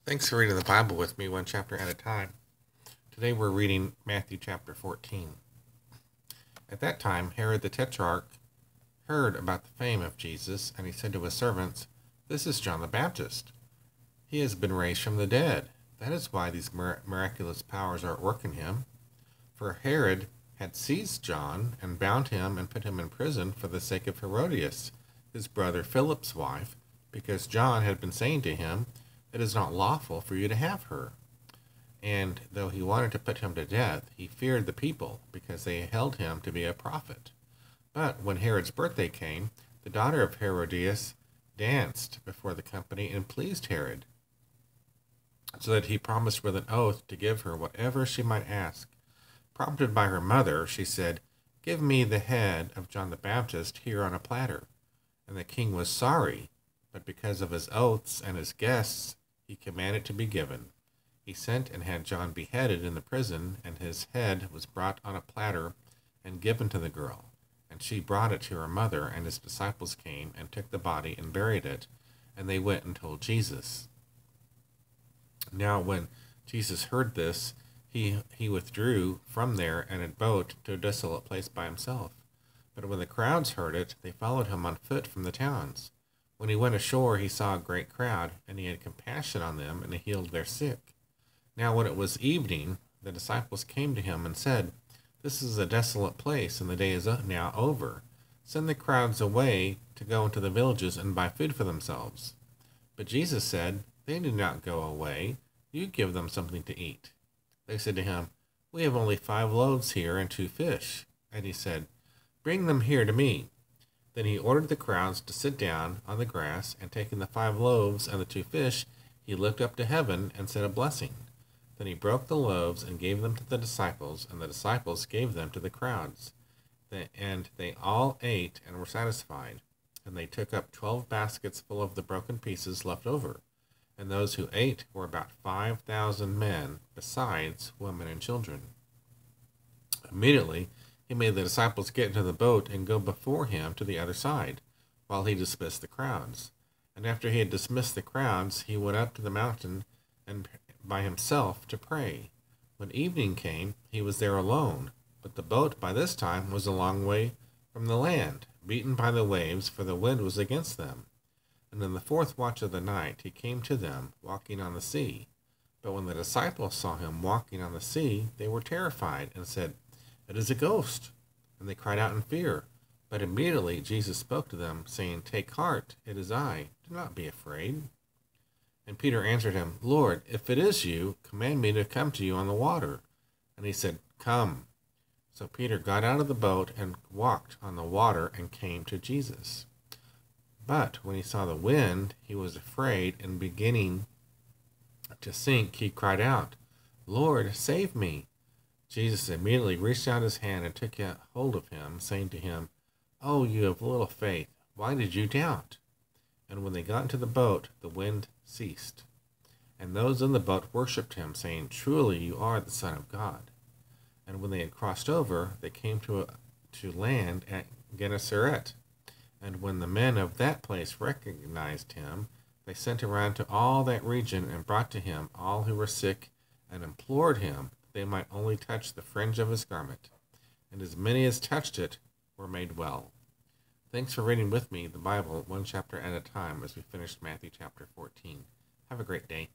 Thanks for reading the Bible with me one chapter at a time. Today we're reading Matthew chapter 14. At that time, Herod the Tetrarch heard about the fame of Jesus, and he said to his servants, "This is John the Baptist. He has been raised from the dead. That is why these miraculous powers are at work in him." For Herod had seized John and bound him and put him in prison for the sake of Herodias, his brother Philip's wife, because John had been saying to him, "It is not lawful for you to have her." And though he wanted to put him to death, he feared the people, because they held him to be a prophet. But when Herod's birthday came, the daughter of Herodias danced before the company and pleased Herod, so that he promised with an oath to give her whatever she might ask. Prompted by her mother, she said, "Give me the head of John the Baptist here on a platter." And the king was sorry, but because of his oaths and his guests, he commanded to be given. He sent and had John beheaded in the prison, and his head was brought on a platter and given to the girl. And she brought it to her mother, and his disciples came and took the body and buried it, and they went and told Jesus. Now when Jesus heard this, he withdrew from there in a boat to a desolate place by himself. But when the crowds heard it, they followed him on foot from the towns. When he went ashore, he saw a great crowd, and he had compassion on them, and he healed their sick. Now when it was evening, the disciples came to him and said, "This is a desolate place, and the day is now over. Send the crowds away to go into the villages and buy food for themselves." But Jesus said, "They do not go away. You give them something to eat." They said to him, "We have only 5 loaves here and 2 fish." And he said, "Bring them here to me." Then he ordered the crowds to sit down on the grass, and taking the 5 loaves and the 2 fish, he looked up to heaven and said a blessing. Then he broke the loaves and gave them to the disciples, and the disciples gave them to the crowds. And they all ate and were satisfied. And they took up 12 baskets full of the broken pieces left over. And those who ate were about 5,000 men, besides women and children. Immediately he made the disciples get into the boat and go before him to the other side, while he dismissed the crowds. And after he had dismissed the crowds, he went up to the mountain and by himself to pray. When evening came, he was there alone, but the boat by this time was a long way from the land, beaten by the waves, for the wind was against them. And in the 4th watch of the night he came to them, walking on the sea. But when the disciples saw him walking on the sea, they were terrified, and said, "It is a ghost." And they cried out in fear. But immediately Jesus spoke to them, saying, "Take heart, it is I. Do not be afraid." And Peter answered him, "Lord, if it is you, command me to come to you on the water." And he said, "Come." So Peter got out of the boat and walked on the water and came to Jesus. But when he saw the wind, he was afraid, and beginning to sink, he cried out, "Lord, save me." Jesus immediately reached out his hand and took hold of him, saying to him, "Oh, you have little faith, why did you doubt?" And when they got into the boat, the wind ceased. And those in the boat worshipped him, saying, "Truly you are the Son of God." And when they had crossed over, they came to land at Gennesaret. And when the men of that place recognized him, they sent around to all that region and brought to him all who were sick, and implored him that they might only touch the fringe of his garment. And as many as touched it were made well. Thanks for reading with me the Bible one chapter at a time as we finished Matthew chapter 14. Have a great day.